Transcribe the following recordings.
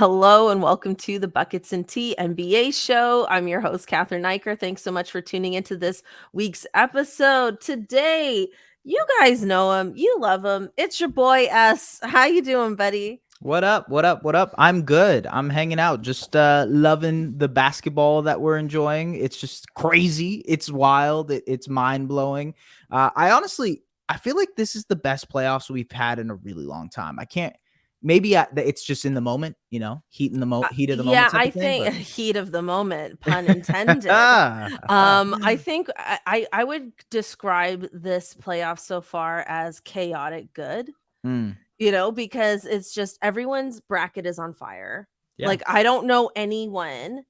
Hello and welcome to the Buckets and Tea NBA show. I'm your host, Katherine Niker. Thanks so much for tuning into this week's episode. Today, you guys know him, you love him. It's your boy S. How you doing, buddy? What up? What up? What up? I'm good. I'm hanging out, just loving the basketball that we're enjoying. It's just crazy. It's wild. It's mind blowing. I feel like this is the best playoffs we've had in a really long time. I can't. Maybe it's just in the moment, heat in the heat of the Yeah, moment type I of thing. think But heat of the moment, pun intended. I think I would describe this playoff so far as chaotic good. Mm, Because it's just everyone's bracket is on fire. yeah, Like, I don't know anyone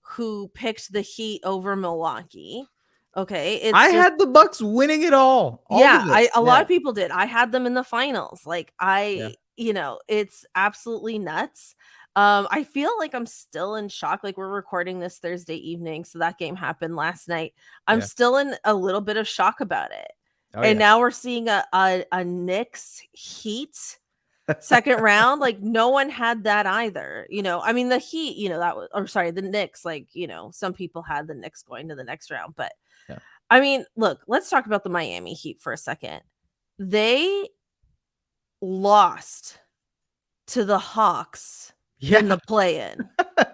who picked the Heat over Milwaukee. Okay, it's I just had the Bucks winning it all yeah, of it. a lot Yeah, of people did. I had them in the finals. Like, yeah, it's absolutely nuts. I feel like I'm still in shock. Like, we're recording this Thursday evening, so that game happened last night. I'm yeah. still in a little bit of shock about it. Oh And yeah. now we're seeing a Knicks Heat second round. Like, no one had that either. I mean, the Heat, that was, or sorry, the Knicks, like, some people had the Knicks going to the next round. But Yeah. I mean, look, let's talk about the Miami Heat for a second. They lost to the Hawks in Yeah. the play-in.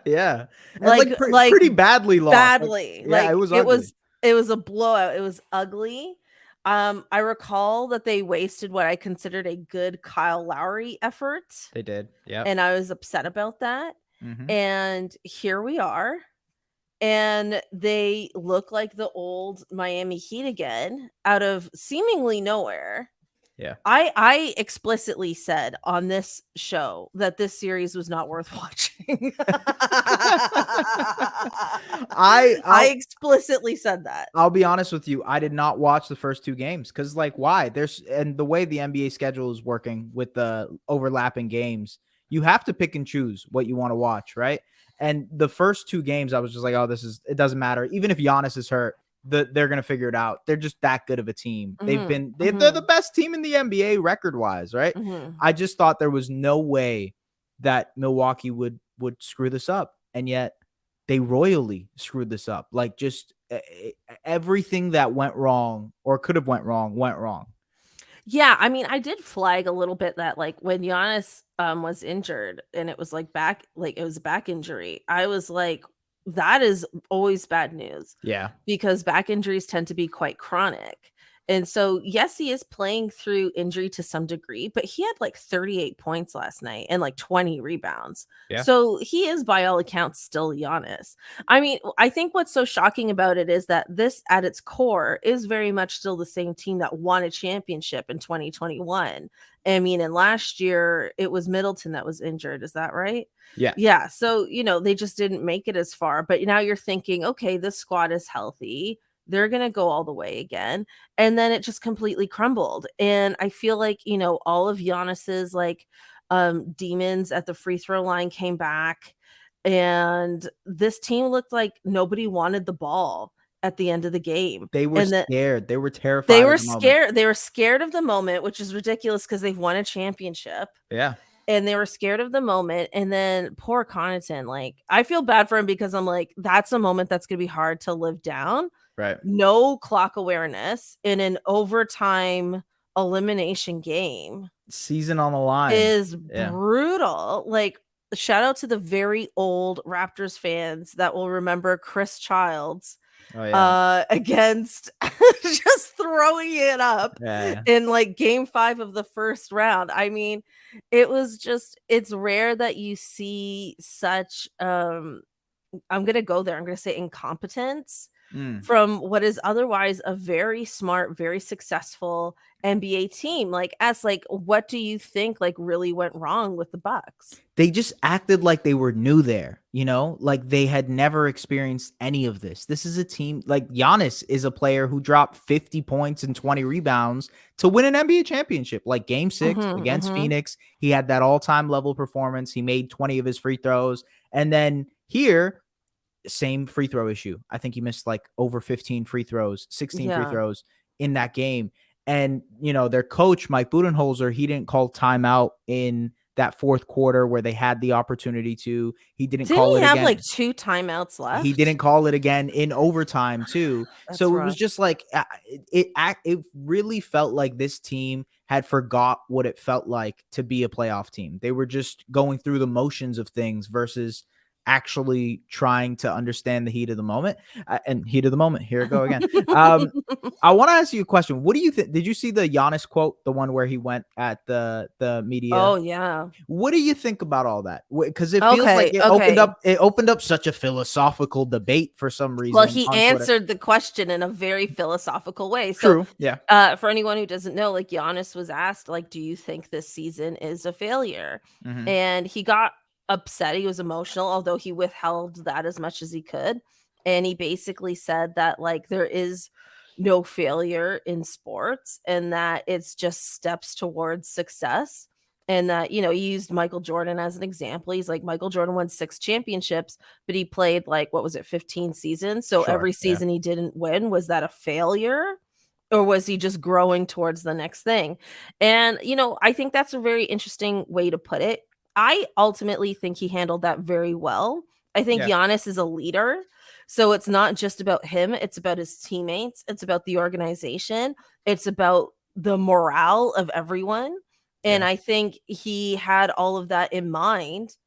Yeah. And Like pretty badly lost. badly. Yeah, it Like was ugly. it was a blowout. It was ugly. I recall that they wasted what I considered a good Kyle Lowry effort, They did. Yep. and I was upset about that. Mhm. And here we are, and they look like the old Miami Heat again out of seemingly nowhere. Yeah. I explicitly said on this show that this series was not worth watching. I I I'll explicitly said that. I'll be honest with you. I did not watch the first two games cuz why? And the way the NBA schedule is working with the overlapping games, you have to pick and choose what you want to watch, right? And the first two games I was just like, "Oh, it doesn't matter. Even if Giannis is hurt, they're going to figure it out. They're just that good of a team. Mhm, They're the mhm, best team in the NBA record-wise, right? mhm. I just thought there was no way that Milwaukee would screw this up. And yet they royally screwed this up. Like, just everything that went wrong or could have went wrong. Yeah, I mean, I did flag a little bit that, like, when Giannis, was injured and it was, like, it was a back injury, I was like, "That is always bad news," Yeah. because back injuries tend to be quite chronic. And so, yes, he is playing through injury to some degree, but he had, like, 38 points last night and, like, 20 rebounds. Yeah. So, he is, by all accounts, still Giannis. I mean, I think what's so shocking about it is that this, at its core, is very much still the same team that won a championship in 2021. I mean, and last year it was Middleton that was injured. Is that right? Yeah. Yeah. So, they just didn't make it as far. But now you're thinking, okay, this squad is healthy. They're going to go all the way again. And then it just completely crumbled. And I feel like, all of Giannis's like demons at the free throw line came back, and this team looked like nobody wanted the ball at the end of the game. They were And that scared. They were they terrified of were the moment. scared. They were scared of the moment, which is ridiculous because they've won a championship, Yeah. and they were scared of the moment. And then poor Connaughton, like, I feel bad for him because I'm like, that's a moment that's gonna be hard to live down. Right. No clock awareness in an overtime elimination game Season on the line. is Yeah. brutal. Like, shout out to the very old Raptors fans that will remember Chris Childs Oh yeah. against just throwing it up Yeah. in like game 5 of the first round. I mean, it's rare that you see such I'm going to go there. I'm going to say incompetence Mm. from what is otherwise a very smart, very successful NBA team. Like, what do you think like really went wrong with the Bucks? They just acted like they were new there, like they had never experienced any of this. This is a team like Giannis is a player who dropped 50 points and 20 rebounds to win an NBA championship. Like game 6 Mhm, against mhm. Phoenix, he had that all-time level performance. He made 20 of his free throws. And then here, same free throw issue. I think he missed like over 15 free throws, 16 free Yeah. throws in that game. And, their coach, Mike Budenholzer, he didn't call timeout in that fourth quarter where they had the opportunity to. He didn't Didn't call he it have like again. 2 timeouts He left? didn't call it again in overtime too. That's So it was rough. just like it really felt like this team had forgot what it felt like to be a playoff team. They were just going through the motions of things versus actually trying to understand the heat of the moment. And heat of the moment, here I go again. Um, I want to ask you a question. What do you think? Did you see the Giannis quote, the one where he went at the media? Oh, yeah. What do you think about all that? Because it feels like Okay, okay. it opened up such a philosophical debate for some Well, reason he on Twitter. answered the question in a very philosophical way. So, True. Yeah. for anyone who doesn't know, like Giannis was asked, like, "Do you think this season is a failure?" Hmm. And he got upset. He was emotional, although he withheld that as much as he could. And he basically said that like there is no failure in sports and that it's just steps towards success. And that, he used Michael Jordan as an example. He's like, Michael Jordan won 6 championships, but he played like, what was it, 15 seasons? So Sure. every Yeah. season he didn't win, was that a failure? Or was he just growing towards the next thing? And, I think that's a very interesting way to put it. I ultimately think he handled that very well. I think Yeah. Giannis is a leader. So it's not just about him, it's about his teammates, it's about the organization, it's about the morale of everyone. And Yeah. I think he had all of that in mind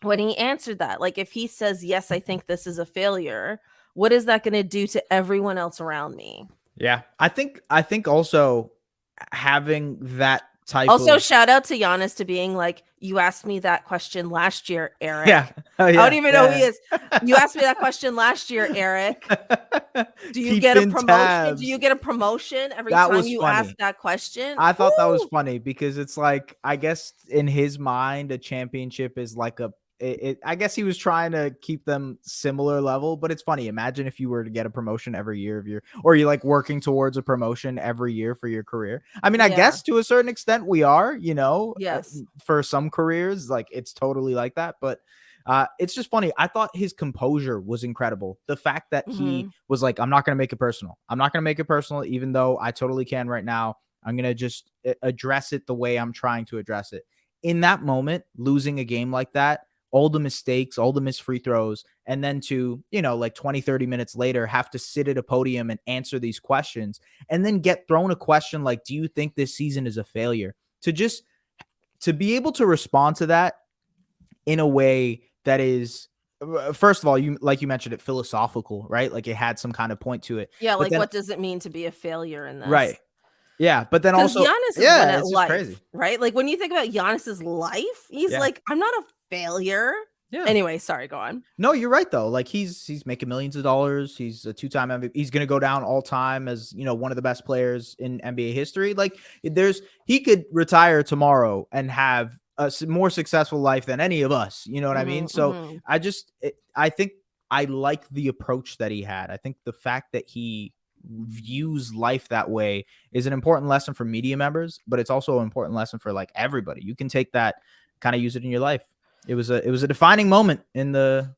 when he answered that. Like, if he says, "Yes, I think this is a failure," what is that going to do to everyone else around me? Yeah. I think also having that type Also, of shout out to Giannis to being like, "You asked me that question last year, yeah. Eric." Oh I don't yeah. even know who he Yeah. is. "You asked me that question last year, Eric. Do you get a Keeping promotion? Do tabs. you get a promotion every That time was you ask funny. that question?" I thought that was Whoo! funny because it's like, I guess in his mind, a championship is like I guess he was trying to keep them similar level, but it's funny. Imagine if you were to get a promotion every year of your, or you like working towards a promotion every year for your career. I mean, I Yeah. guess to a certain extent we are, Yes. for some careers, like it's totally like that. But it's just funny. I thought his composure was incredible. The fact that he Mhm. was like, I'm not going to make it personal. I'm not going to make it personal, even though I totally can right now. I'm going to just address it the way I'm trying to address it. In that moment, losing a game like that, all the mistakes, all the missed free throws, and then to, like 20, 30 minutes later, have to sit at a podium and answer these questions and then get thrown a question like, do you think this season is a failure? To be able to respond to that in a way that is, first of all, you mentioned it, philosophical, right? Like it had some kind of point to it. Yeah, But like, then, what does it mean to be a failure in right. this? Yeah. But then Because also, Giannis is one yeah, at it's just life, crazy. right? Like, when you think about Giannis's life, he's Yeah. like, "I'm not a failure." Yeah. Anyway, sorry, go on. No, you're right though. Like he's making millions of dollars. He's a two-time MVP. He's going to go down all time as, one of the best players in NBA history. Like he could retire tomorrow and have a more successful life than any of us. You know what I mean? Mhm, So mhm. I think I like the approach that he had. I think the fact that he views life that way is an important lesson for media members, but it's also an important lesson for like everybody. You can take that, kind of use it in your life. It was a defining moment in the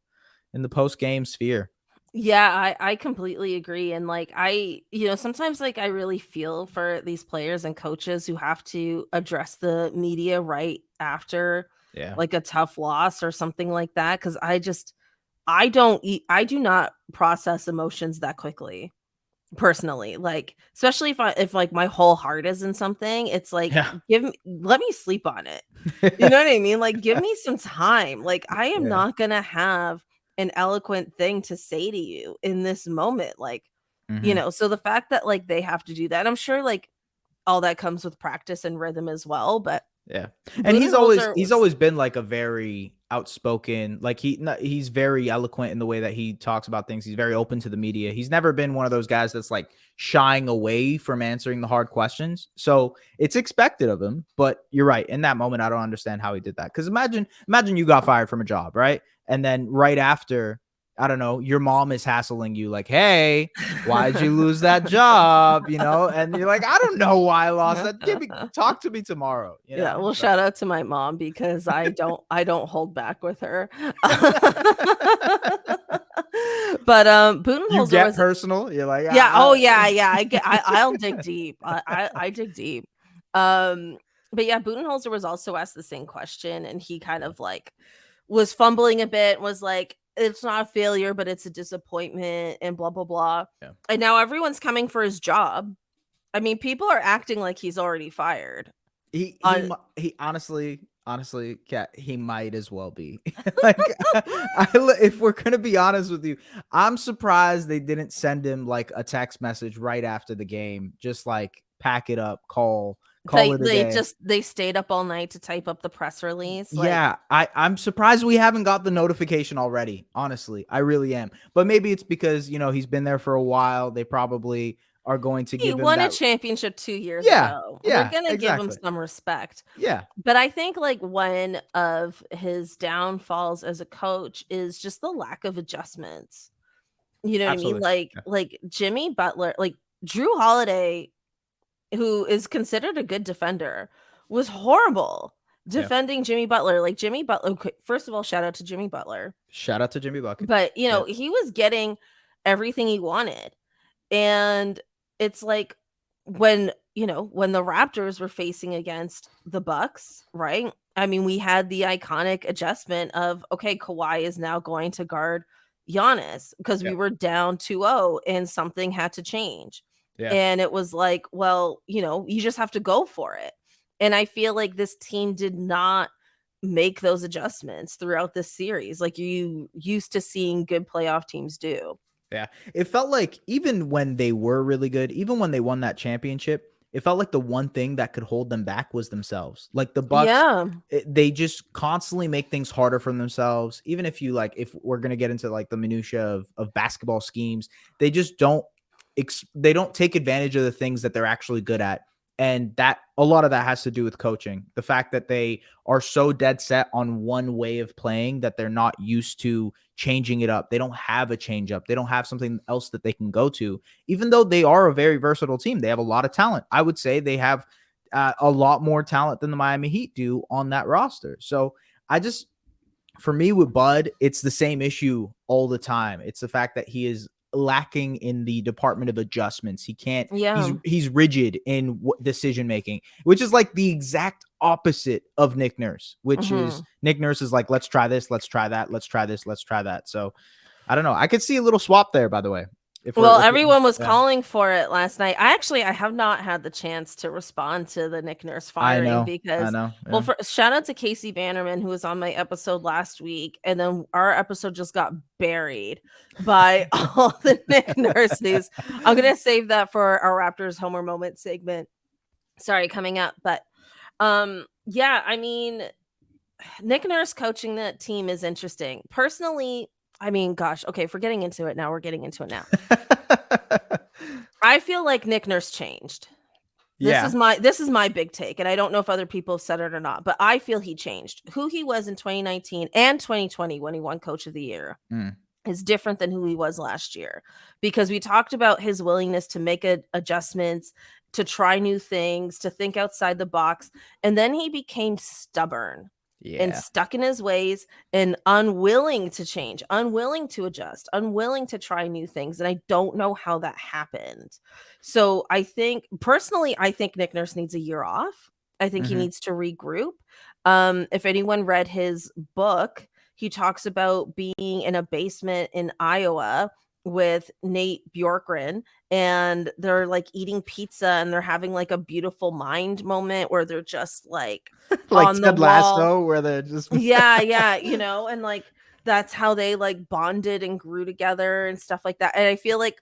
post game sphere. Yeah, I completely agree, and, like, sometimes, like, I really feel for these players and coaches who have to address the media right after, Yeah. like, a tough loss or something like that. Because I do not process emotions that quickly, personally, like, especially if, like, my whole heart is in something, it's like, Yeah. let me sleep on it. You know what I mean? Like, give me some time. Like, I am Yeah. not gonna have an eloquent thing to say to you in this moment. Like, Mhm. so the fact that like they have to do that, I'm sure like all that comes with practice and rhythm as well. But Yeah. And Budenholzer he's was always been like a very outspoken, like he's very eloquent in the way that he talks about things. He's very open to the media. He's never been one of those guys that's like shying away from answering the hard questions. So it's expected of him, but you're right. In that moment, I don't understand how he did that. Cause imagine you got fired from a job, right? And then right after, I don't know, your mom is hassling you like, "Hey, why'd you lose that job?" And you're like, "I don't know why I lost that. Talk to me tomorrow." Yeah, well, So shout out to my mom because I don't hold back with her. But you Budenholzer get was personal. You're like, yeah, oh yeah, yeah, I'll dig deep. I dig deep. Um But yeah, Budenholzer was also asked the same question, and he kind of like was fumbling a bit, was like, it's not a failure, but it's a disappointment, and blah blah blah. Yeah. And now everyone's coming for his job. I mean, people are acting like he's already fired. On He honestly, Kat, he might as well be. Like, if we're gonna be honest with you, I'm surprised they didn't send him like a text message right after the game, just like pack it up, call it a day. they stayed up all night to type up the press release. Like, Yeah, I'm surprised we haven't got the notification already. Honestly, I really am. But maybe it's because he's been there for a while. They probably are going to he give him won a that. championship 2 years Yeah, ago. We're yeah, gonna give him exactly. some respect. Yeah, But I think like one of his downfalls as a coach is just the lack of adjustments. You know what I mean? absolutely. Like Yeah, like Jimmy Butler, like Drew Holiday, who is considered a good defender, was horrible yeah. defending Jimmy Butler. Like Jimmy Butler, okay, first of all, shout out to Jimmy Butler. Shout out to Jimmy Buckets. But Yeah, he was getting everything he wanted. And it's like when, when the Raptors were facing against the Bucks, right? I mean, we had the iconic adjustment of, okay, Kawhi is now going to guard Giannis because we yeah, were down 2-0 and something had to change. yeah. And it was like, well, you just have to go for it. And I feel like this team did not make those adjustments throughout this series like you used to seeing good playoff teams do. Yeah. It felt like even when they were really good, even when they won that championship, it felt like the one thing that could hold them back was themselves. Like the Bucks, Yeah. they just constantly make things harder for themselves. Even if if we're going to get into like the minutia of basketball schemes, they just they don't take advantage of the things that they're actually good at. And that a lot of that has to do with coaching. The fact that they are so dead set on one way of playing that they're not used to changing it up. They don't have a change up. They don't have something else that they can go to, even though they are a very versatile team. They have a lot of talent. I would say they have a lot more talent than the Miami Heat do on that roster. So for me with Bud, it's the same issue all the time. It's the fact that he is lacking in the department of adjustments. He can't. Yeah. He's rigid in decision making, which is like the exact opposite of Nick Nurse. Which is Mhm. Nick Nurse is like, let's try this, let's try that, let's try this, let's try that. So I don't know. I could see a little swap there, by the way. Well, everyone was Yeah. calling for it last night. I have not had the chance to respond to the Nick Nurse I firing know. I because, know. well, Yeah. shout out to Casey Bannerman who was on my episode last week, and then our episode just got buried by all the Nick Nurse news. I'm gonna save that for our Raptors Homer moment segment. Sorry, coming up, but yeah, I mean, Nick Nurse coaching that team is interesting. Personally, I mean, gosh, okay, if we're getting into it now, we're getting into it now. I feel like Nick Nurse changed. Yeah. This is my big take, and I don't know if other people have said it or not, but I feel he changed. Who he was in 2019 and 2020 when he won Coach of the Year Mm. is different than who he was last year, because we talked about his willingness to make adjustments, to try new things, to think outside the box, and then he became stubborn and Yeah. stuck in his ways and unwilling to change, unwilling to adjust, unwilling to try new things. And I don't know how that happened. So I think personally, I think Nick Nurse needs a year off. I think he Hmm. needs to regroup. If anyone read his book, he talks about being in a basement in Iowa with Nate Bjorkgren, and they're like eating pizza and they're having like a beautiful mind moment where they're just like Like on the Ted wall. Lasso, where they're just Yeah, yeah, and like that's how they like bonded and grew together and stuff like that. And I feel like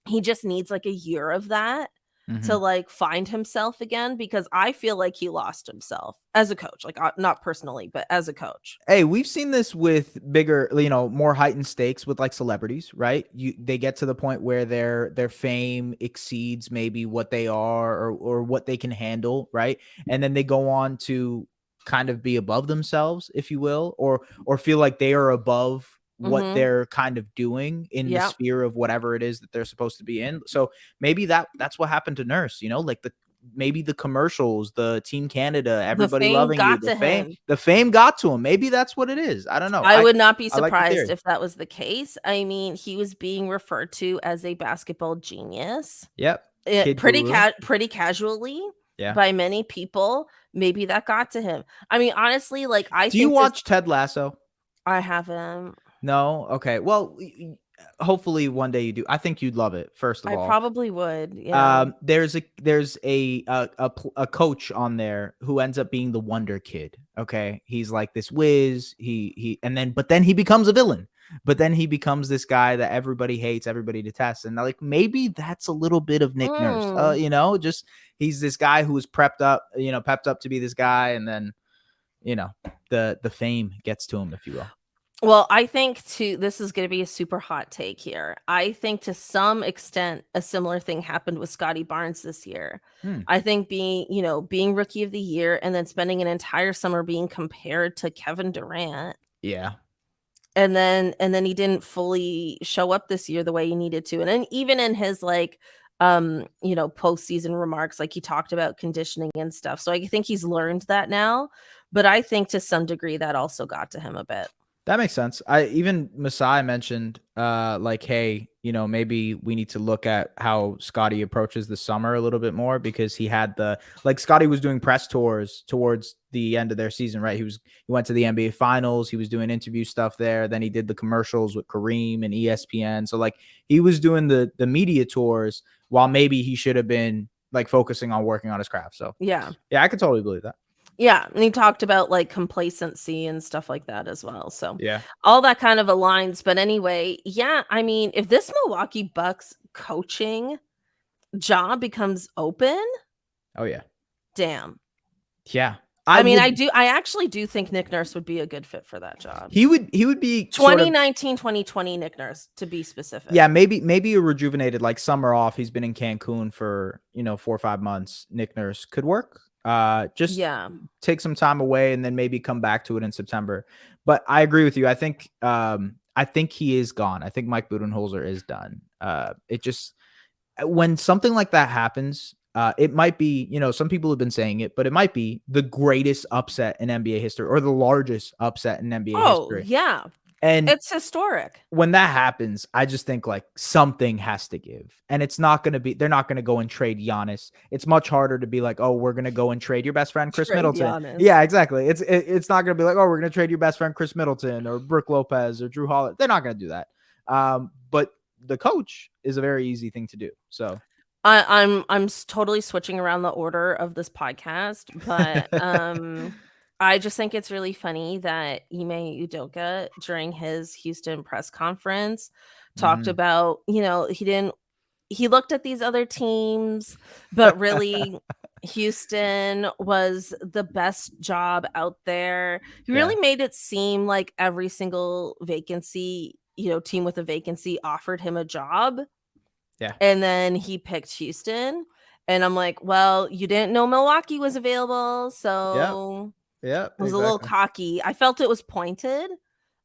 he just needs like a year of that to Mhm. like find himself again, because I feel like he lost himself as a coach, like not personally, but as a coach. Hey, we've seen this with bigger, more heightened stakes with like celebrities, right? They get to the point where their fame exceeds maybe what they are or what they can handle, right? And then they go on to kind of be above themselves, if you will, or feel like they are above what Mhm. they're kind of doing in the Yeah. sphere of whatever it is that they're supposed to be in. So maybe that's what happened to Nurse, like maybe the commercials, the Team Canada, The everybody fame loving you, got to him. the fame got to him. Maybe that's what it is. I don't know. I would not be I like the surprised theory. if that was the case. I mean, he was being referred to as a basketball genius, Yep. Kid pretty guru. pretty casually. Yeah. by many people, maybe that got to him. I mean, honestly, like I Do you think this watch Ted Lasso? I haven't. No? Okay. Well, hopefully one day you do. I think you'd love it, first of I all. probably would. Yeah. There's a coach on there who ends up being the Wonder Kid. Okay, he's like this whiz. But then he becomes a villain. But then he becomes this guy that everybody hates, everybody detests, and like maybe that's a little bit of Nick Nurse. Mm. Just he's this guy who was pepped up to be this guy, and then the fame gets to him, if you will. Well, I think this is going to be a super hot take here. I think to some extent a similar thing happened with Scotty Barnes this year. Hmm. I think being rookie of the year and then spending an entire summer being compared to Kevin Durant, Yeah. and then he didn't fully show up this year the way he needed to. And then even in his postseason remarks, like he talked about conditioning and stuff. So I think he's learned that now, but I think to some degree that also got to him a bit. That makes sense. Even Masai mentioned, like, hey, maybe we need to look at how Scotty approaches the summer a little bit more, because he had Scotty was doing press tours towards the end of their season, right? He went to the NBA Finals. He was doing interview stuff there. Then he did the commercials with Kareem and ESPN. So like he was doing the media tours while maybe he should have been like focusing on working on his craft. So Yeah. yeah, I could totally believe that. Yeah, and he talked about like complacency and stuff like that as well. So Yeah. all that kind of aligns. But anyway, yeah, I mean, if this Milwaukee Bucks coaching job becomes open, Oh yeah. damn. Yeah. I mean, I actually do think Nick Nurse would be a good fit for that job. He would be sort of 2019, 2020 Nick Nurse, to be specific. yeah, maybe a rejuvenated like summer off. He's been in Cancun for 4 or 5 months. Nick Nurse could work. Just Yeah. take some time away and then maybe come back to it in September. But I agree with you. I think he is gone. I think Mike Budenholzer is done. It just when something like that happens, it might be, some people have been saying it, but it might be the greatest upset in NBA history or the largest upset in NBA Oh, history. yeah. And It's historic. when that happens, I just think like something has to give. And it's not going to be, they're not going to go and trade Giannis. It's much harder to be like, oh, we're going to go and trade your best friend, Chris Trade Middleton. Giannis. Yeah, exactly. It's not going to be like, oh, we're going to trade your best friend, Chris Middleton or Brook Lopez or Drew Holiday. They're not going to do that. But the coach is a very easy thing to do. So I'm totally switching around the order of this podcast, but I just think it's really funny that Ime Udoka during his Houston press conference talked about, he looked at these other teams, but really Houston was the best job out there. He really made it seem like every single vacancy, team with a vacancy offered him a job. Yeah. And then he picked Houston. And I'm like, well, you didn't know Milwaukee was available. So yeah, it was a little cocky. I felt it was pointed.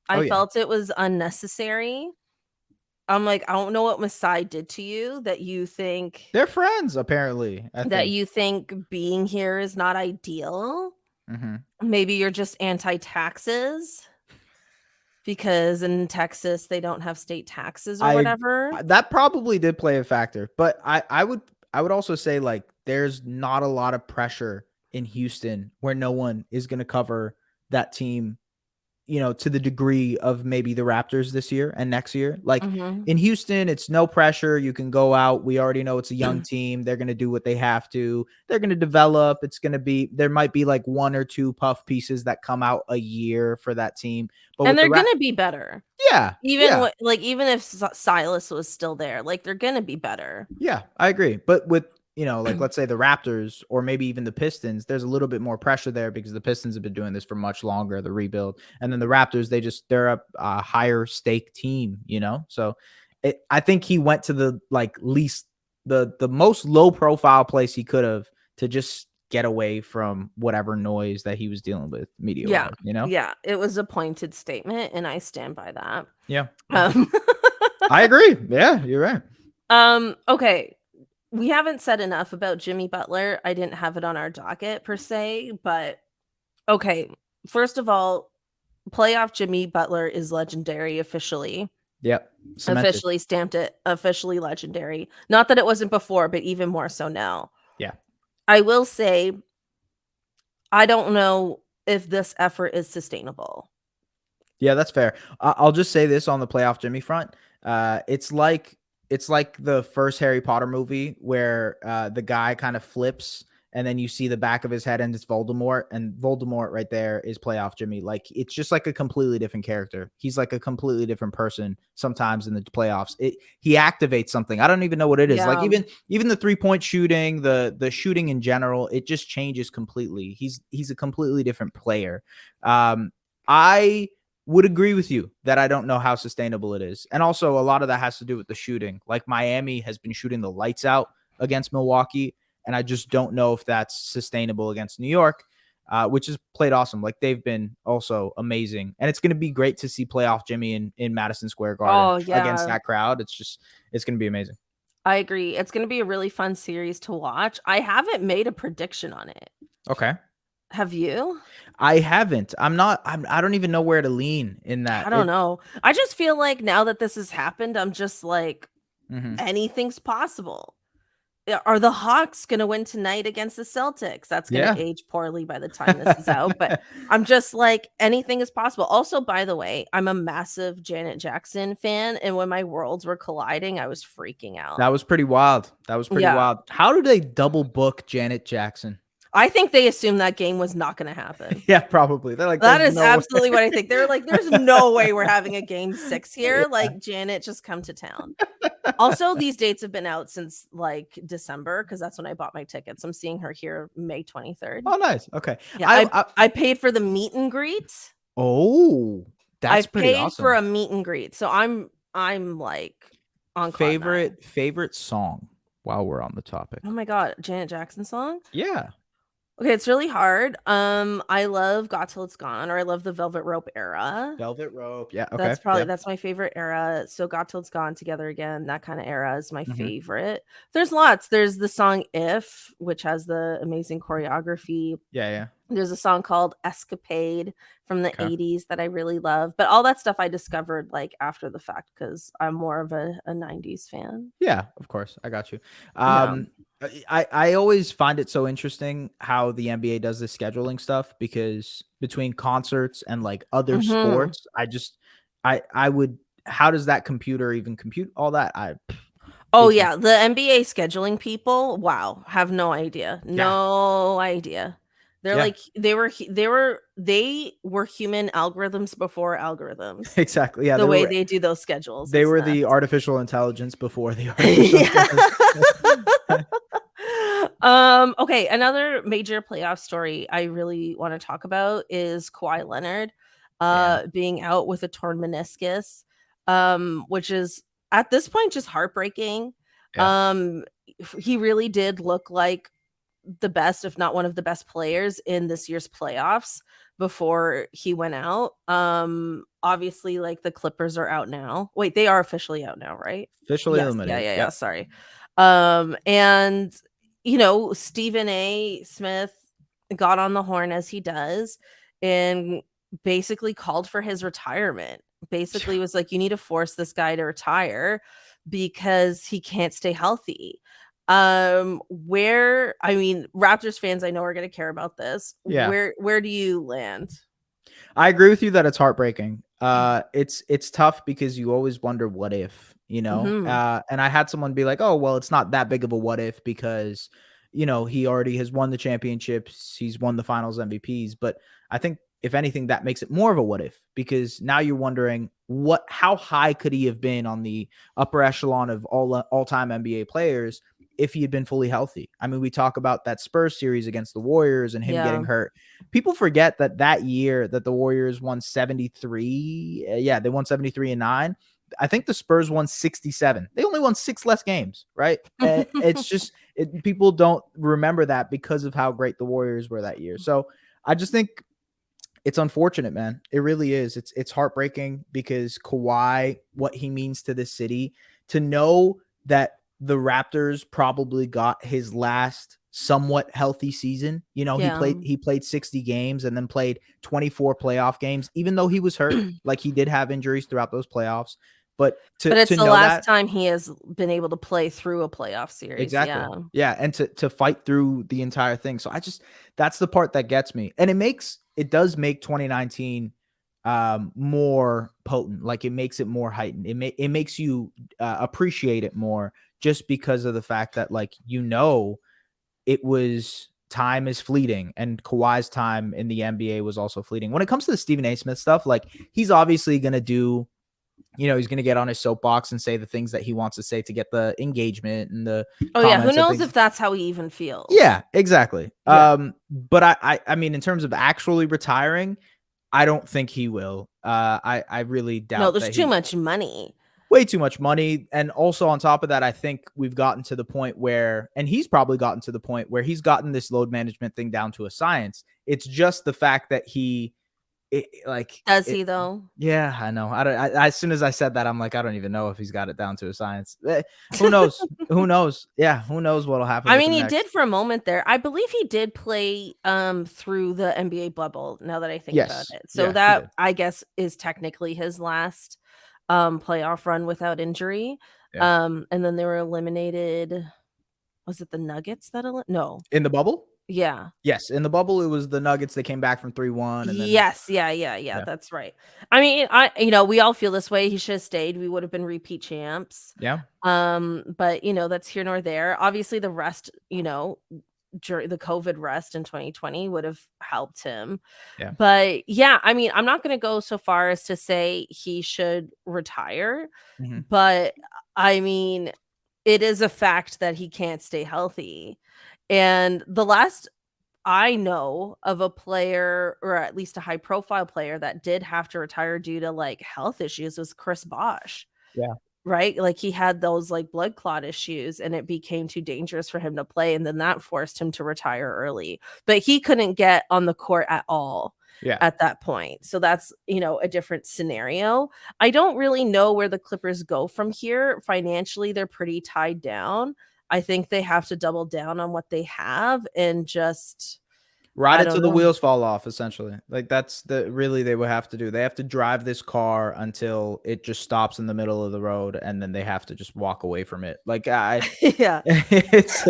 I felt it was unnecessary. I'm like, I don't know what Masai did to you that you think they're friends, apparently. you think being here is not ideal. Mm-hmm. Maybe you're just anti-taxes because in Texas they don't have state taxes or whatever. That probably did play a factor, but I would also say like there's not a lot of pressure in Houston where no one is going to cover that team, to the degree of maybe the Raptors this year and next year. Like in Houston, it's no pressure. You can go out. We already know it's a young team. They're going to do what they have to. They're going to develop. There might be like 1 or 2 puff pieces that come out a year for that team. But they're going to be better. Yeah. Even if Silas was still there, like they're going to be better. Yeah, I agree. But with, like let's say the Raptors or maybe even the Pistons, there's a little bit more pressure there because the Pistons have been doing this for much longer, the rebuild. And then the Raptors, they're a higher stake team, So I think he went to the least the most low profile place he could have to just get away from whatever noise that he was dealing with media. Yeah. Yeah. It was a pointed statement and I stand by that. Yeah. I agree. Yeah, you're right. Okay. We haven't said enough about Jimmy Butler. I didn't have it on our docket per se, but okay. First of all, playoff Jimmy Butler is legendary officially. Yep. Cemented. Officially stamped it, officially legendary. Not that it wasn't before, but even more so now. Yeah. I will say, I don't know if this effort is sustainable. Yeah, that's fair. I'll just say this on the playoff Jimmy front. It's like the first Harry Potter movie where the guy kind of flips and then you see the back of his head and it's Voldemort, and Voldemort right there is playoff Jimmy. Like it's just like a completely different character. He's like a completely different person sometimes in the playoffs. He activates something. I don't even know what it is. Like Yeah. even the 3-point shooting, the shooting in general, it just changes completely. He's a completely different player. I would agree with you that I don't know how sustainable it is. And also a lot of that has to do with the shooting. Like Miami has been shooting the lights out against Milwaukee, and I just don't know if that's sustainable against New York, which has played awesome. Like they've been also amazing. And it's going to be great to see playoff Jimmy in Madison Square Garden Oh, against yeah. that crowd. It's going to be amazing. I agree. It's gonna be a really fun series to watch. I haven't made a prediction on it. Okay. Have you? I haven't. I don't even know where to lean in that. I don't know. I just feel like now that this has happened, I'm just like, Mhm. anything's possible. Are the Hawks gonna win tonight against the Celtics? That's gonna Yeah. age poorly by the time this is out, but I'm just like, anything is possible. Also, by the way, I'm a massive Janet Jackson fan, and when my worlds were colliding, I was freaking out. That was pretty wild. That was pretty Yeah. wild. How do they double book Janet Jackson? I think they assumed that game was not gonna happen. Yeah, probably. They're like, That there's is no way. absolutely what I think. They're like, "There's no way we're having a game 6 here, like, Janet, just come to town." Also, these dates have been out since, like, December because that's when I bought my tickets. I'm seeing her here May 23rd. Oh, nice. Okay. Yeah, I, I I I paid for the meet and greet. oh, I that's pretty paid for awesome. a meet and greet, so I'm, like, on cloud 9. Favorite song while we're on the topic. Oh my god, Janet Jackson song? Yeah. Okay, it's really hard. I love Got Till It's Gone, or I love the Velvet Rope era. Velvet Rope. Yeah. Okay. That's probably Yeah. that's my favorite era. So Got Till It's Gone, Together Again, that kinda era is my Hmm. favorite. There's lots. There's the song If, which has the amazing choreography. Yeah. Yeah. There's a song called Escapade from the Okay. '80s that I really love, but all that stuff I discovered, like, after the fact because 'cause I'm more of a '90s fan. Yeah. Of course. I got you. Yeah. I always find it so interesting how the NBA does this scheduling stuff, because between concerts and like other Mhm. sports, I would, how does that computer even compute all that? Oh, Beats me. yeah, the NBA scheduling people, wow, have no idea. Yeah. No idea. They're Yeah. like they were human algorithms before algorithms. Exactly. Yeah. The way they do those schedules, They it's were the nuts. artificial intelligence before the artificial Yeah. intelligence. Okay, another major playoff story I really wanna talk about is Kawhi Leonard, Yeah. being out with a torn meniscus, which is, at this point, just heartbreaking. Yeah. He really did look like the best, if not one of the best players in this year's playoffs before he went out. Obviously, like, the Clippers are out now. Wait, they are officially out now, right? Officially Yes. Yeah, eliminated. yeah, yeah, Yep. sorry. And, Stephen A. Smith got on the horn as he does and basically called for his retirement. Basically was like, "You need to force this guy to retire because he can't stay healthy." Where I mean, Raptors fans I know are gonna care about this. Yeah. Where do you land? I agree with you that it's heartbreaking. It's tough because you always wonder what if, Mhm. and I had someone be like, "Oh, well, it's not that big of a what if because, he already has won the championships, he's won the Finals MVPs." But I think if anything, that makes it more of a what if, because now you're wondering how high could he have been on the upper echelon of all time NBA players if he had been fully healthy. I mean, we talk about that Spurs series against the Warriors and him Yeah. getting hurt. People forget that year that the Warriors won 73. Yeah, they won 73 and 9. I think the Spurs won 67. They only won 6 less games, right? It's just people don't remember that because of how great the Warriors were that year. So I just think it's unfortunate, man. It really is. It's heartbreaking because Kawhi, what he means to this city, to know that the Raptors probably got his last somewhat healthy season. He Yeah. played 60 games and then played 24 playoff games, even though he was hurt. Like he did have injuries throughout those playoffs. But But it's to the know last that. time he has been able to play through a playoff series, Exactly. yeah. Yeah, and to fight through the entire thing. So that's the part that gets me. And it does make 2019 more potent. Like it makes it more heightened. It makes you appreciate it more just because of the fact that like it was time is fleeting and Kawhi's time in the NBA was also fleeting. When it comes to the Stephen A. Smith stuff, like he's obviously going to do, he's going to get on his soapbox and say the things that he wants to say to get the engagement and the Oh, yeah, who comments and knows things. if that's how he even feels. Yeah, exactly. Yeah. But I mean, in terms of actually retiring, I don't think he will. I really No, doubt there's that too much money. way too much money. And also on top of that, I think we've gotten to the point where, and he's probably gotten to the point where he's gotten this load management thing down to a science. It's just the fact that Does he, though? yeah, I know. As soon as I said that, I'm like, I don't even know if he's got it down to a science. Who knows? Who knows? Yeah, who knows what'll happen I with mean, him he next? did for a moment there. I believe he did play, through the NBA bubble, now that I think about Yes. it. So Yeah, he that, did. I guess, is technically his last, playoff run without injury. Yeah. And then they were eliminated. Was it the Nuggets that no. In the bubble? Yeah. Yes. In the bubble, it was the Nuggets that came back from 3-1 and then Yes, yeah, yeah. that's right. I mean, we all feel this way. He should have stayed. We would have been repeat champs. Yeah. But that's here nor there. Obviously, the rest, during the COVID rest in 2020 would have helped him. Yeah. But yeah, I mean, I'm not going to go so far as to say he should retire, Mhm. but I mean, it is a fact that he can't stay healthy. And the last I know of a player, or at least a high profile player, that did have to retire due to like health issues was Chris Bosh. Yeah. Right? Like he had those like blood clot issues and it became too dangerous for him to play. And then that forced him to retire early. But he couldn't get on the court at all Yeah. at that point. So that's, a different scenario. I don't really know where the Clippers go from here. Financially, they're pretty tied down. I think they have to double down on what they have and just, Ride I it till don't the know. wheels fall off, essentially. Like that's really they would have to do. They have to drive this car until it just stops in the middle of the road, and then they have to just walk away from it. Like Yeah. it's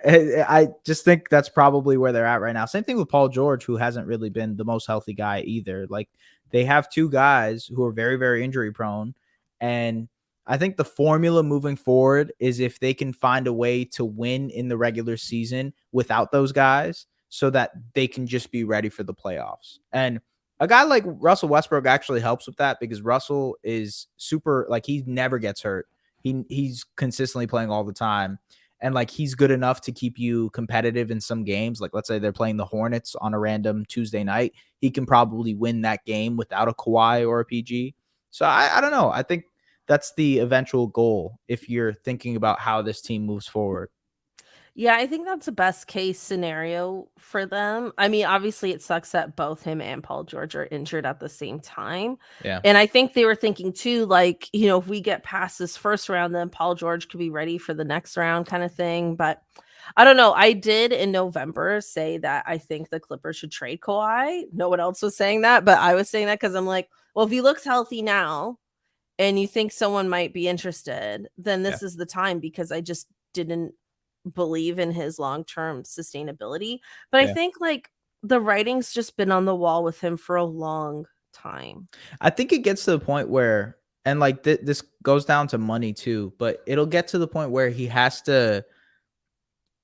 I just think that's probably where they're at right now. Same thing with Paul George, who hasn't really been the most healthy guy either. Like they have two guys who are very, very injury prone. And I think the formula moving forward is if they can find a way to win in the regular season without those guys so that they can just be ready for the playoffs. And a guy like Russell Westbrook actually helps with that because Russell is super, like he never gets hurt. He's consistently playing all the time. And like he's good enough to keep you competitive in some games. Like let's say they're playing the Hornets on a random Tuesday night. He can probably win that game without a Kawhi or a PG. So I don't know. I think that's the eventual goal if you're thinking about how this team moves forward. Yeah, I think that's the best case scenario for them. I mean, obviously, it sucks that both him and Paul George are injured at the same time. Yeah. And I think they were thinking too, like, if we get past this first round, then Paul George could be ready for the next round kind of thing. But I don't know. I did in November say that I think the Clippers should trade Kawhi. No one else was saying that, but I was saying that because I'm like, well, if he looks healthy now and you think someone might be interested, then Yeah. this is the time because I just didn't believe in his long-term sustainability. But I Yeah. think like the writing's just been on the wall with him for a long time. I think it gets to the point where, and like this goes down to money too, but it'll get to the point where he has to,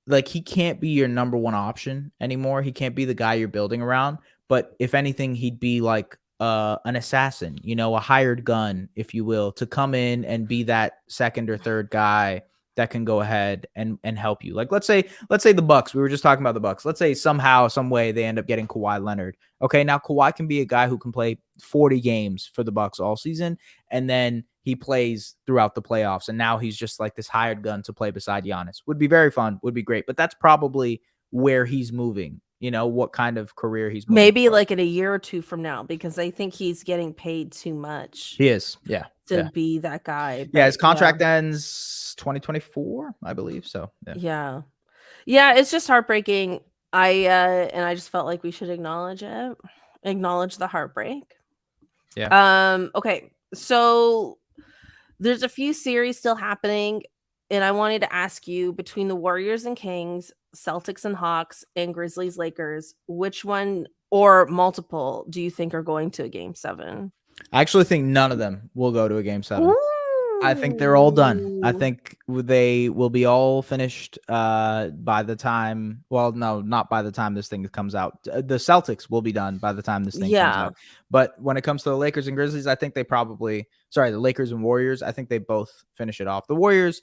like, he can't be your number one option anymore. He can't be the guy you're building around. But if anything, he'd be like an assassin, a hired gun, if you will, to come in and be that second or third guy that can go ahead and help you. Like let's say the Bucks. We were just talking about the Bucks. Let's say somehow, some way they end up getting Kawhi Leonard. Okay, now Kawhi can be a guy who can play 40 games for the Bucks all season, and then he plays throughout the playoffs. And now he's just like this hired gun to play beside Giannis. Would be very fun, would be great. But that's probably where he's moving, what kind of career he's moving Maybe towards. like in a year or two from now, because I think he's getting paid too much He is. Yeah. to Yeah. be that guy. Yeah. But His yeah, contract ends 2024, I believe. So, yeah. yeah, yeah, it's just heartbreaking. And I just felt like we should acknowledge it, acknowledge the heartbreak. Yeah. Okay, so There's a few series still happening, and I wanted to ask you between the Warriors and Kings, Celtics and Hawks, and Grizzlies Lakers, which one or multiple do you think are going to a game 7? I actually think none of them will go to a game 7. I think they're all done. I Ooh. think they will be all finished by the time. Well, no, not by the time this thing comes out. The Celtics will be done by the time this thing comes Yeah. out. But when it comes to the Lakers and Grizzlies, I think they probably. Sorry, the Lakers and Warriors. I think they both finish it off. The Warriors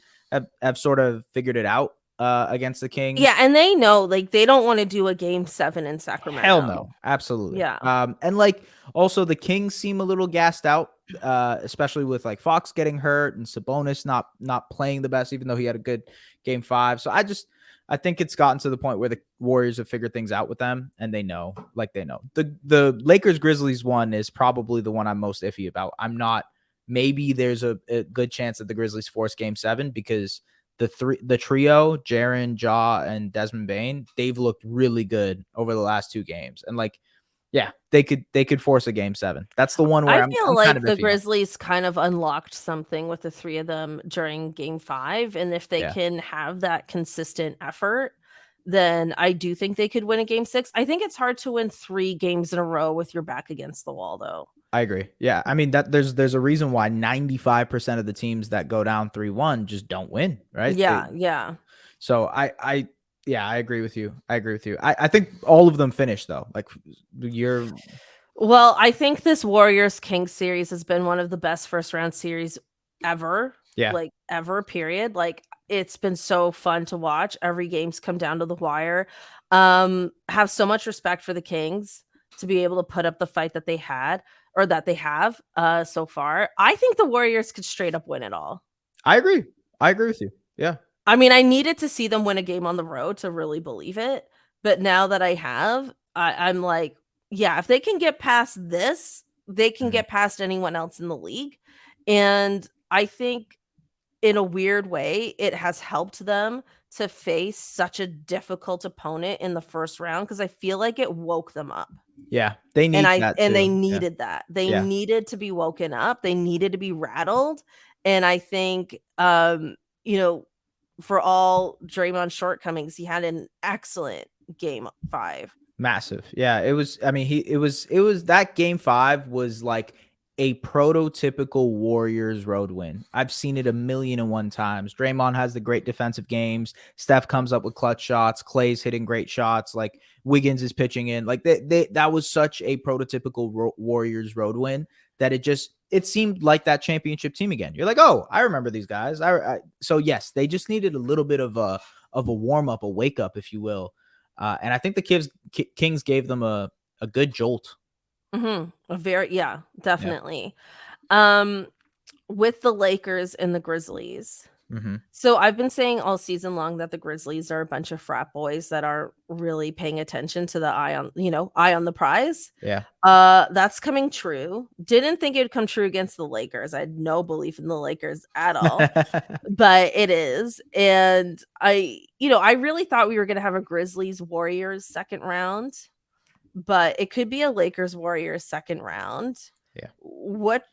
have sort of figured it out against the Kings. Yeah, and they know, like, they don't wanna do a game 7 in Hell Sacramento. no, absolutely. Yeah. And like also the Kings seem a little gassed out, especially with like Fox getting hurt and Sabonis not playing the best, even though he had a good game 5. So I think it's gotten to the point where the Warriors have figured things out with them, and they know, like they know. The Lakers Grizzlies one is probably the one I'm most iffy about. I'm not. Maybe there's a good chance that the Grizzlies force game 7 because the trio, Jaren, Ja, and Desmond Bane, they've looked really good over the last 2 games. And like, yeah, they could force a game 7. That's the one I where feel I'm kind like of the iffy on. Grizzlies kind of unlocked something with the 3 of them during game 5, and if they Yeah, can have that consistent effort, then I do think they could win a game 6. I think it's hard to win 3 games in a row with your back against the wall, though. I agree. Yeah, I mean that there's a reason why 95% of the teams that go down 3-1 just don't win, right? Yeah, yeah. So I yeah, I agree with you. I agree with you. I think all of them finish though. Like you're Well, I think this Warriors Kings series has been one of the best first round series ever, yeah, like ever, period. Like it's been so fun to watch. Every game's come down to the wire. Have so much respect for the Kings to be able to put up the fight that they had or that they have so far. I think the Warriors could straight up win it all. I agree. I agree with you. Yeah. I mean, I needed to see them win a game on the road to really believe it. But now that I have, I'm like, yeah, if they can get past this, they can Mhm. get past anyone else in the league. And I think in a weird way, it has helped them to face such a difficult opponent in the first round because I feel like it woke them up. Yeah, they And need I that and they too. Yeah. needed that. They Yeah. needed to be woken up. They needed to be rattled. And I think you know, for all Draymond's shortcomings, he had an excellent game 5. Massive. Yeah, it was I mean, it was that game 5 was like a prototypical Warriors road win. I've seen it a million and one times. Draymond has the great defensive games. Steph comes up with clutch shots. Clay's hitting great shots. Like Wiggins is pitching in. Like that was such a prototypical Warriors road win that it seemed like that championship team again. You're like, oh, I remember these guys. So yes, they just needed a little bit of a warm up, a wake up, if you will. And I think the Kings gave them a good jolt. Mhm. A very yeah, Yeah. definitely. Um with the Lakers and the Grizzlies. Hmm. So I've been saying all season long that the Grizzlies are a bunch of frat boys that are really paying attention to the eye on the prize. Yeah. That's coming true. Didn't think it would come true against the Lakers. I had no belief in the Lakers at all, but it is. And I really thought we were going to have a Grizzlies Warriors second round, but it could be a Lakers Warriors second round. Yeah. What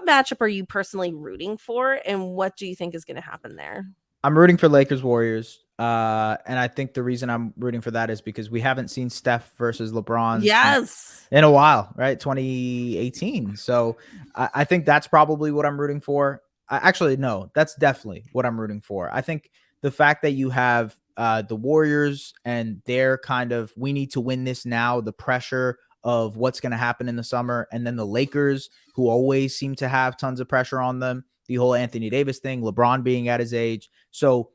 matchup are you personally rooting for, and what do you think is going to happen there? I'm rooting for Lakers Warriors. And I think the reason I'm rooting for that is because we haven't seen Steph versus LeBron Yes. in a while, right? 2018. So I think that's probably what I'm rooting for. Actually, no, that's definitely what I'm rooting for. I think the fact that you have the Warriors and their kind of we need to win this now, the pressure of what's going to happen in the summer, and then the Lakers, who always seem to have tons of pressure on them, the whole Anthony Davis thing, LeBron being at his age. So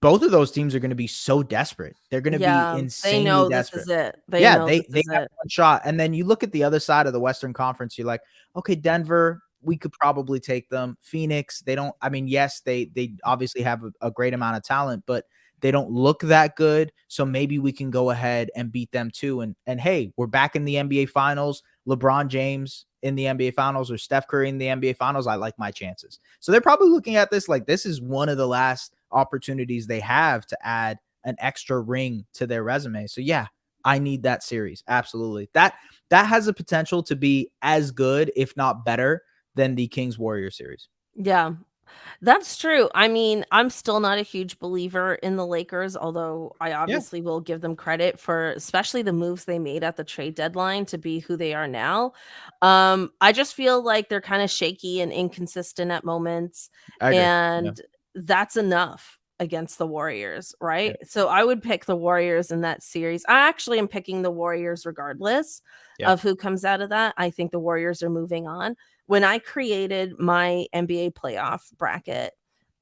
both of those teams are going to be so desperate. They're going to be Yeah, they insanely know this is desperate. it. They Yeah, know they this they is have it. one shot. And then you look at the other side of the Western Conference, you're like, okay, Denver, we could probably take them. Phoenix, they don't. I mean, yes, they obviously have a great amount of talent, but they don't look that good. So maybe we can go ahead and beat them too. And hey, we're back in the NBA Finals. LeBron James in the NBA Finals or Steph Curry in the NBA Finals. I like my chances. So they're probably looking at this like this is one of the last opportunities they have to add an extra ring to their resume. So yeah, I need that series. Absolutely. That has the potential to be as good, if not better, than the Kings Warrior series. Yeah. That's true. I mean, I'm still not a huge believer in the Lakers, although I Yeah, obviously will give them credit for especially the moves they made at the trade deadline to be who they are now. I just feel like they're kind of shaky and inconsistent at moments, I agree. Yeah, and that's enough against the Warriors, yeah, right? So I would pick the Warriors in that series. I actually am picking the Warriors regardless yeah. of who comes out of that. I think the Warriors are moving on. When I created my NBA playoff bracket,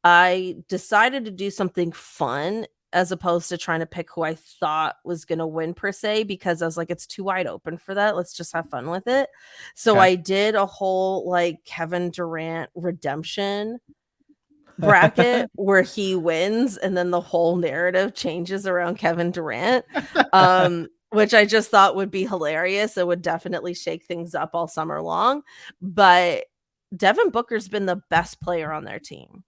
I decided to do something fun as opposed to trying to pick who I thought was going to win per se, because I was like, it's too wide open for that. Let's just have fun with it. So Okay. I did a whole like Kevin Durant redemption bracket where he wins and then the whole narrative changes around Kevin Durant. Which I just thought would be hilarious. It would definitely shake things up all summer long. But Devin Booker's been the best player on their team.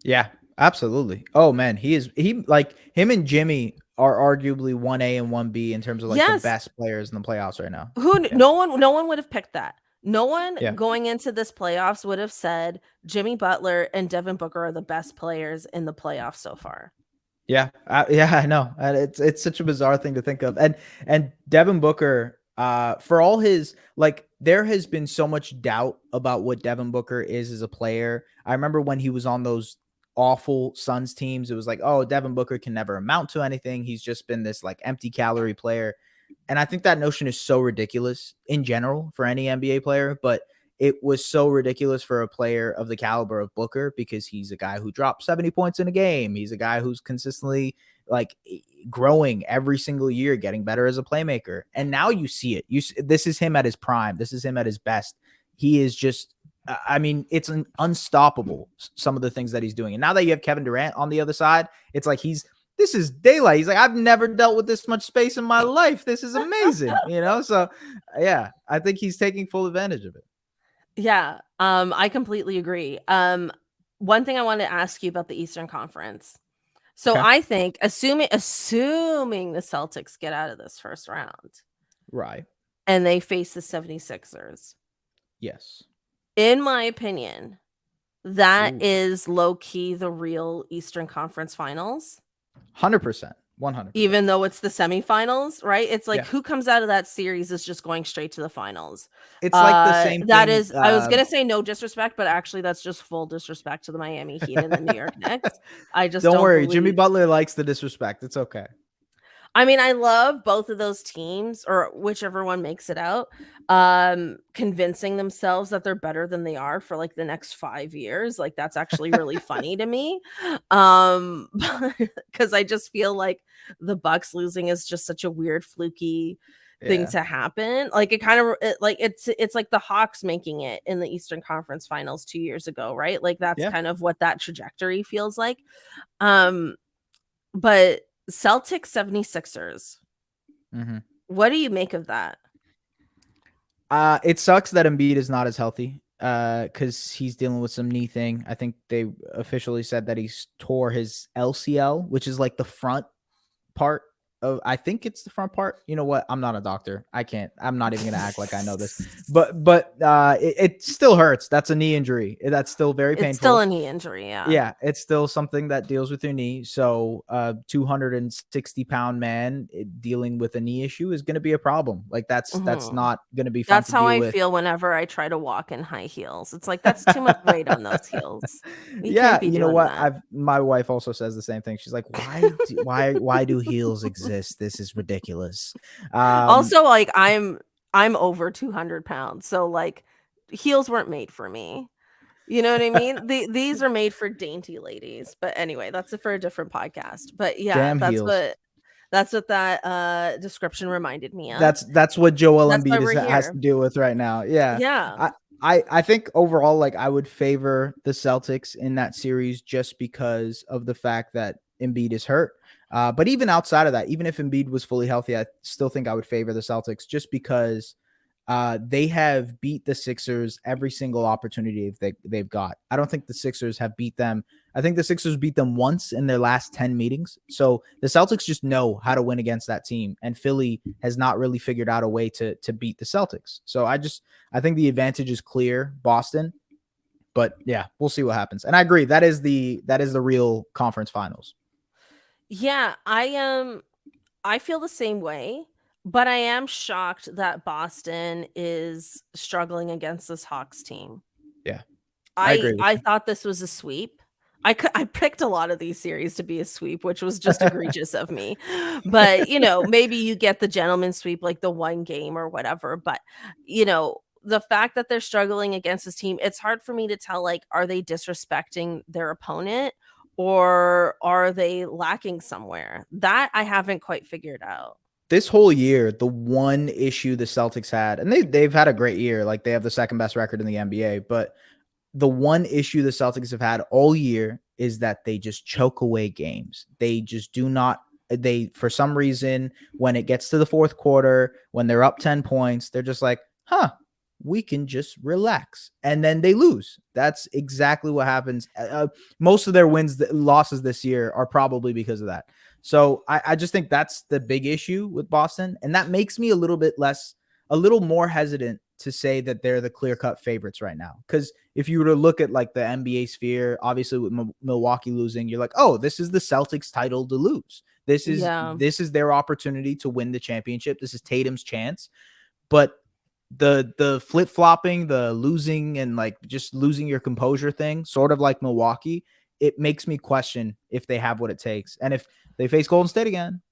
Yeah, absolutely. Oh man, he like him and Jimmy are arguably 1A and 1B in terms of like the Yes. best players in the playoffs right now. Who Yeah. no one would have picked that. No one Yeah. going into this playoffs would have said Jimmy Butler and Devin Booker are the best players in the playoffs so far. Yeah, yeah, I know. And it's such a bizarre thing to think of. And Devin Booker, for all his like, there has been so much doubt about what Devin Booker is as a player. I remember when he was on those awful Suns teams, it was like, oh, Devin Booker can never amount to anything. He's just been this like empty calorie player. And I think that notion is so ridiculous in general for any NBA player, but it was so ridiculous for a player of the caliber of Booker because he's a guy who drops 70 points in a game. He's a guy who's consistently like growing every single year, getting better as a playmaker. And now you see it. This is him at his prime. This is him at his best. He is just, I mean, it's an unstoppable, some of the things that he's doing. And now that you have Kevin Durant on the other side, it's like this is daylight. He's like, I've never dealt with this much space in my life. This is amazing, you know? So, yeah, I think he's taking full advantage of it. Yeah, I completely agree. One thing I wanted to ask you about the Eastern Conference. So Okay. I think assuming the Celtics get out of this first round Right. and they face the 76ers, Yes. in my opinion, that Ooh. is low key the real Eastern Conference Finals. 100%. 100%. Even though it's the semifinals, right? It's like Yeah. who comes out of that series is just going straight to the finals. It's like the same That thing. is I was gonna say no disrespect, but actually that's just full disrespect to the Miami Heat and the New York Knicks. I just Don't don't worry. Jimmy believe Butler likes the disrespect. It's okay. I mean, I love both of those teams or whichever one makes it out, convincing themselves that they're better than they are for like the next 5 years. Like that's actually really funny to me. Um, because I just feel like the Bucks losing is just such a weird fluky thing Yeah. to happen. Like it kind of like it's like the Hawks making it in the Eastern Conference Finals 2 years ago, right? Like that's Yeah. kind of what that trajectory feels like. Um, but Celtics 76ers. Mm-hmm. What do you make of that? It sucks that Embiid is not as healthy because he's dealing with some knee thing. I think they officially said that he's tore his LCL, which is like the front part of, I think it's the front part. You know what? I'm not a doctor. I'm not even gonna act like I know this. It still hurts. That's a knee injury. That's still very It's still painful. a knee injury, yeah. Yeah, it's still something that deals with your knee. So, 260-pound man dealing with a knee issue is going to be a problem. Like that's Mhm. not going to be fun That's to how deal I with. feel whenever I try to walk in high heels. It's like, that's too much weight on those heels. You can't Yeah, be you know doing what? that. My wife also says the same thing. She's like, why do heels exist? This is ridiculous. Um, Also, like, I'm over 200 pounds, so, like, heels weren't made for me. You know what I mean? These are made for dainty ladies, but anyway, that's it for a different podcast. But yeah, damn heels. that's what that, description reminded me of. That's what Joel That's why Embiid we're has here. to deal with right now. Yeah. Yeah. I I think overall, like I would favor the Celtics in that series just because of the fact that Embiid is hurt. But even outside of that, even if Embiid was fully healthy, I still think I would favor the Celtics just because they have beat the Sixers every single opportunity they've got. I don't think the Sixers have beat them. I think the Sixers beat them once in their last 10 meetings. So the Celtics just know how to win against that team. And Philly has not really figured out a way to beat the Celtics. So I think the advantage is clear, Boston. But yeah, we'll see what happens. And I agree. That is the real conference finals. Yeah, I feel the same way, but I am shocked that Boston is struggling against this Hawks team. Yeah, I I agree with I you. thought this was a sweep. I picked a lot of these series to be a sweep, which was just egregious of me. But, maybe you get the gentleman sweep, like the one game or whatever, but, the fact that they're struggling against this team, it's hard for me to tell, like, are they disrespecting their opponent or are they lacking somewhere? That I haven't quite figured out. This whole year, the one issue the Celtics had, and they've had a great year, like they have the second best record in the NBA, but the one issue the Celtics have had all year is that they just choke away games. They just do not, for some reason, when it gets to the fourth quarter, when they're up 10 points, they're just like, we can just relax. And then they lose. That's exactly what happens. Most of their losses this year are probably because of that. So I just think that's the big issue with Boston. And that makes me a little more hesitant to say that they're the clear-cut favorites right now. Because if you were to look at like the NBA sphere, obviously with Milwaukee losing, you're like, oh, this is the Celtics title to lose. This Yeah. is their opportunity to win the championship. This is Tatum's chance. But the flip-flopping, the losing and like just losing your composure thing, sort of like Milwaukee, it makes me question if they have what it takes. And if they face Golden State again,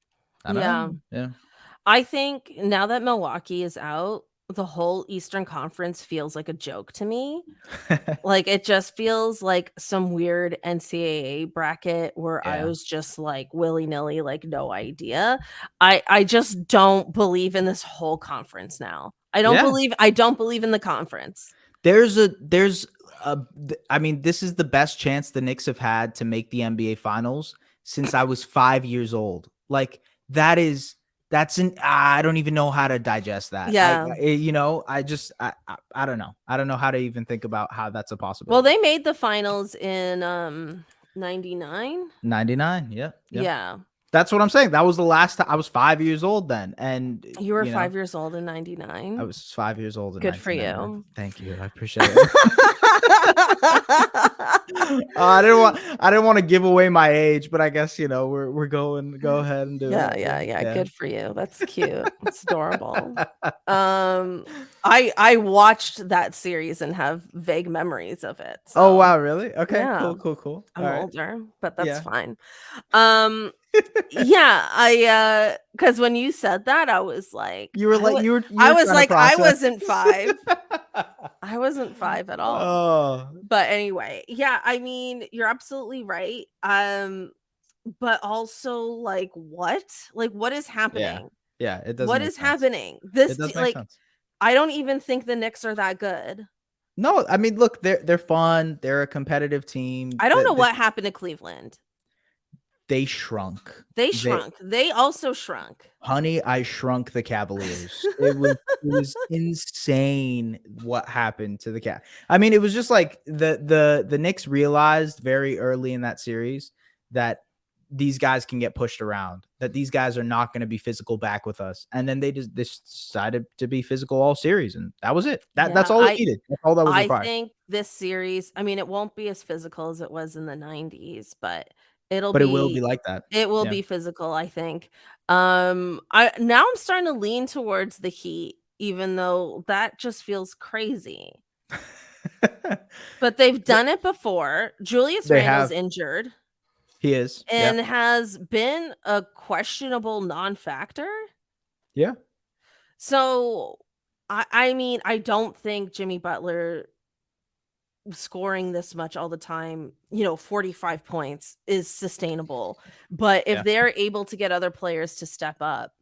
I don't Yeah. know. Yeah. I think now that Milwaukee is out, the whole Eastern Conference feels like a joke to me. Like, it just feels like some weird NCAA bracket where I Yeah. was just, like, willy-nilly, like, no idea. I just don't believe in this whole conference now. I don't Yeah. believe in the conference. I mean, this is the best chance the Knicks have had to make the NBA finals since I was 5 years old. Like I don't even know how to digest that. Yeah. I don't know. I don't know how to even think about how that's a Well, possibility. they made the finals in, 99? 99. Yeah. Yeah. Yeah. That's what I'm saying. That was the last time I was 5 years old then. And You were 5 years old in 99? I was 5 years old in Good for 1999. you. Thank you. I appreciate it. I didn't want to give away my age, but I guess we're go ahead and do Yeah, it. yeah. Good for you. That's cute. It's adorable. I watched that series and have vague memories of it. Oh So wow, really? Okay, yeah, cool. I'm All right. older, but that's Yeah. fine. Yeah, because when you said that, I was like, You were like you were I was trying to like, I process. wasn't 5. I wasn't 5 at all. Oh, But anyway, yeah, I mean, you're absolutely right. But also, like, what? Like, what is yeah. happening? Yeah, it doesn't What make is sense. happening? It does make sense. I don't even think the Knicks are that good. No, I mean, look, they're fun. They're a competitive team. I don't know what happened to Cleveland. They shrunk. They shrunk. They also shrunk. Honey, I Shrunk the Cavaliers. It was insane what happened to the cat. I mean, it was just like the Knicks realized very early in that series that these guys can get pushed around, that these guys are not going to be physical back with us. And then they decided to be physical all series. And that was it. That's all it needed. That's all that was I required. think this series, I mean, it won't be as physical as it was in the 90s, but It will be like that. it will Yeah. be physical, I think. I'm starting to lean towards the Heat, even though that just feels crazy. But they've done it before. Julius They Randle's have. injured He is. and Yeah. has been a questionable non-factor. Yeah. So, I mean, I don't think Jimmy Butler scoring this much all the time, 45 points is sustainable. But if Yeah. they're able to get other players to step up,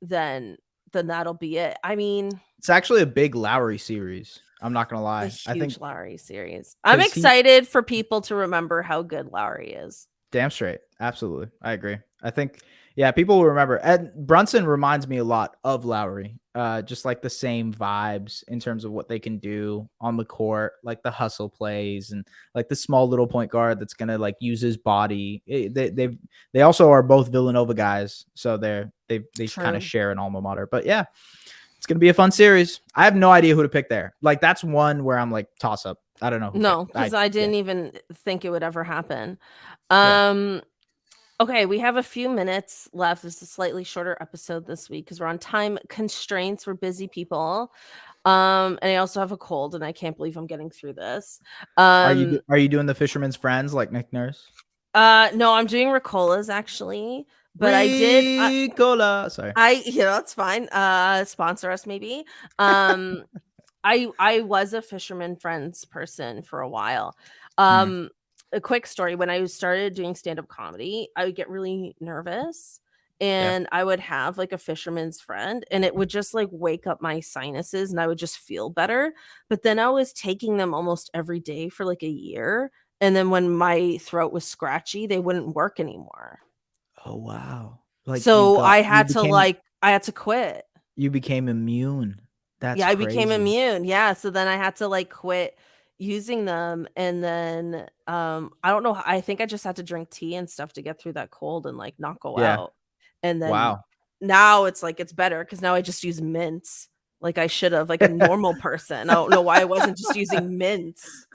then that'll be it. I mean, It's actually a big Lowry series. I'm not gonna lie. a I think huge Lowry series. I'm 'cause he excited for people to remember how good Lowry is. damn straight. Absolutely. I agree. I think, yeah, people will remember. And Brunson reminds me a lot of Lowry. Just like the same vibes in terms of what they can do on the court, like the hustle plays and like the small little point guard that's gonna like use his body. They also are both Villanova guys, so they kind True. of share an alma mater. But yeah, it's gonna be a fun series. I have no idea who to pick there. Like that's one where I'm like toss up. I don't know who No, because I yeah, didn't even think it would ever happen. yeah. Um, okay, we have a few minutes left. This is a slightly shorter episode this week because we're on time constraints. We're busy people. And I also have a cold, and I can't believe I'm getting through this. Um, Are you doing the Fisherman's Friends like Nick Nurse? no, I'm doing Ricolas actually, but I did. Ricola. Sorry. It's fine. Sponsor us maybe. Um, I was a Fisherman Friends person for a while. Mm, Um, a quick story, when I started doing stand-up comedy, I would get really nervous, yeah. and I would have, like, a fisherman's friend, and it would just, like, wake up my sinuses, and I would just feel better, but then I was taking them almost every day for, like, a year, and then when my throat was scratchy, they wouldn't work anymore. Oh wow. Like So, I had to quit. you became immune. That's Yeah, I became crazy. immune, yeah, so then I had to, like, quit using them, and then, I don't know, I think I just had to drink tea and stuff to get through that cold and, like, not go Yeah. out, and then Wow. now it's, like, it's better because now I just use mints like I should have, like a normal person. I don't know why I wasn't just using mints.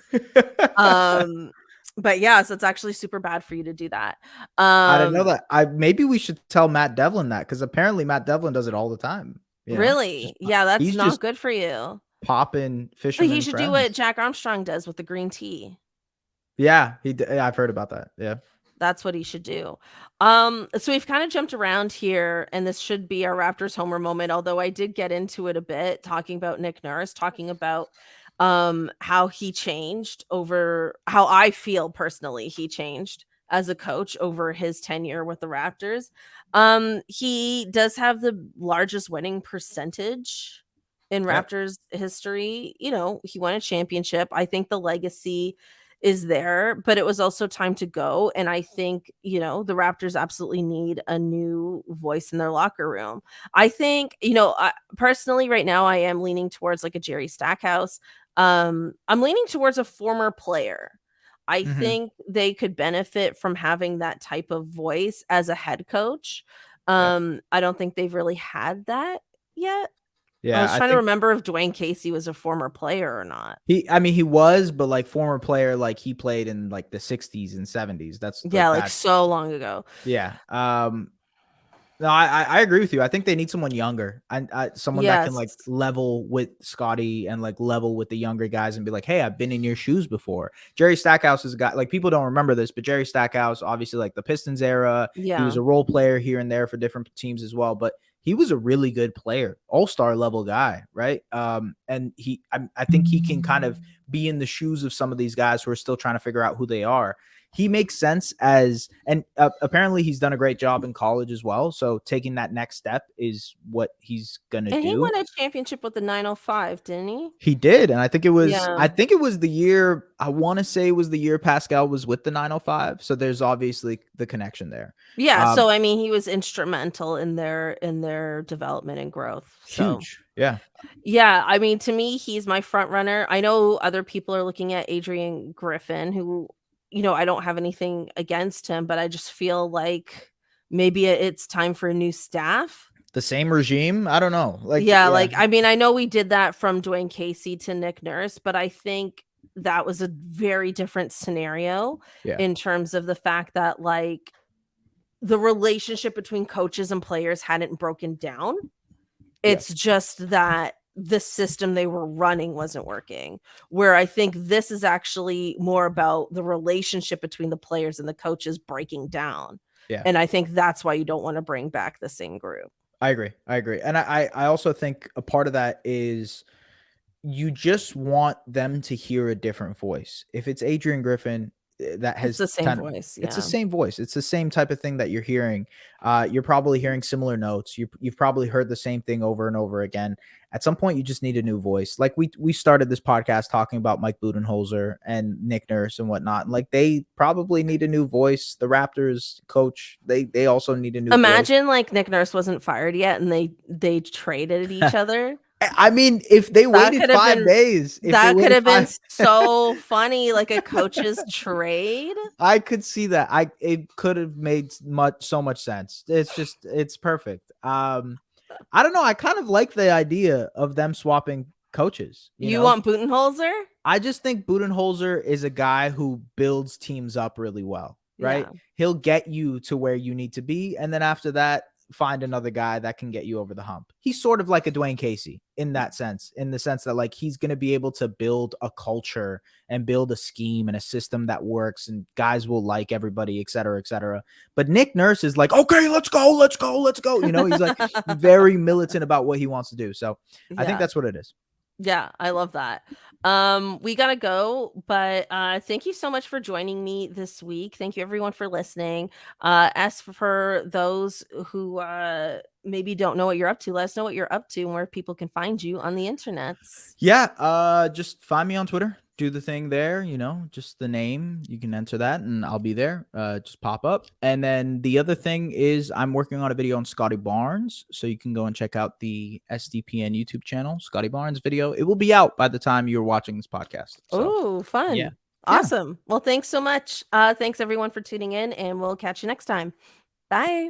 Um, but yeah, so it's actually super bad for you to do that. I didn't know Um, that. I maybe we should tell Matt Devlin that because apparently Matt Devlin does it all the time. You know, really? Yeah, that's he's not just good for you. popping But he fisherman should do what friends. Jack Armstrong does with the green tea. Yeah, yeah, I've heard about that. Yeah, That's what he should do. So we've kind of jumped around here, and this should be our Raptors homer moment, although I did get into it a bit, talking about Nick Nurse, talking about how he changed over how I feel personally he changed as a coach over his tenure with the Raptors. He does have the largest winning percentage in yep, Raptors history. He won a championship. I think the legacy is there, but it was also time to go. And I think, the Raptors absolutely need a new voice in their locker room. I think, personally, right now, I am leaning towards like a Jerry Stackhouse. I'm leaning towards a former player. I hmm think they could benefit from having that type of voice as a head coach. yep, I don't think they've really had that yet. I yeah. was I trying to think remember if Dwayne Casey was a former player or not. I mean, he was, but like former player, like he played in like the '60s and '70s. That's Yeah, like like that. so long ago. Yeah. No, I agree with you. I think they need someone younger and someone that can Yes. like level with Scotty and like level with the younger guys and be like, hey, I've been in your shoes before. Jerry Stackhouse is a guy like people don't remember this, but Jerry Stackhouse, obviously like the Pistons era, he was Yeah. a role player here and there for different teams as well. But he was a really good player, all-star level guy, right? And I think he can kind of be in the shoes of some of these guys who are still trying to figure out who they are. He makes sense as and apparently he's done a great job in college as well. So taking that next step is what he's gonna And he do. won a championship with the 905, didn't he? He did, and Yeah. I think it was the year I want to say it was the year Pascal was with the 905. So there's obviously the connection there. Yeah, Um, so, I mean, he was instrumental in their development and growth, so huge, yeah, yeah, I mean, to me, he's my front runner. I know other people are looking at Adrian Griffin, who, I don't have anything against him, but I just feel like maybe it's time for a new staff. the same regime. I don't know, like Yeah, yeah, like, I mean, I know we did that from Dwayne Casey to Nick Nurse, but I think that was a very different scenario yeah, in terms of the fact that, like, the relationship between coaches and players hadn't broken down. yeah, It's just that the system they were running wasn't working. Where I think this is actually more about the relationship between the players and the coaches breaking down. yeah. And I think that's why you don't want to bring back the same group. I agree. I agree, and I also think a part of that is you just want them to hear a different voice. If it's Adrian Griffin, that It's has the same kind of voice. it's the Yeah. same voice. It's the same type of thing that you're hearing. You're probably hearing similar notes. You've probably heard the same thing over and over again. At some point, you just need a new voice. Like we started this podcast talking about Mike Budenholzer and Nick Nurse and whatnot. And like they probably need a new voice. The Raptors coach, they also need a new voice. Imagine like Nick Nurse wasn't fired yet and they traded each other. I mean, if they That waited could have 5 days, if they that could waited have been five so funny, like a coach's trade. I could see that. It could have made so much sense. It's perfect. I don't know. I kind of like the idea of them swapping coaches. You want Budenholzer? I just think Budenholzer is a guy who builds teams up really well, right? Yeah. He'll get you to where you need to be. And then after that, find another guy that can get you over the hump. He's sort of like a Dwayne Casey in that sense, in the sense that like he's going to be able to build a culture and build a scheme and a system that works and guys will like everybody, et cetera, et cetera. But Nick Nurse is like, okay, let's go, let's go, let's go. He's like very militant about what he wants to do. So I think that's what it is. Yeah, I love that. We gotta go, but thank you so much for joining me this week. Thank you everyone for listening. As for those who maybe don't know what you're up to, let us know what you're up to and where people can find you on the internets. Yeah, just find me on Twitter. Do the thing there, just the name. You can enter that and I'll be there. Just pop up. And then the other thing is I'm working on a video on Scotty Barnes. So you can go and check out the SDPN YouTube channel, Scotty Barnes video. It will be out by the time you're watching this podcast. So, oh, fun. Yeah. Awesome. Yeah. Well, thanks so much. Thanks everyone for tuning in and we'll catch you next time. Bye.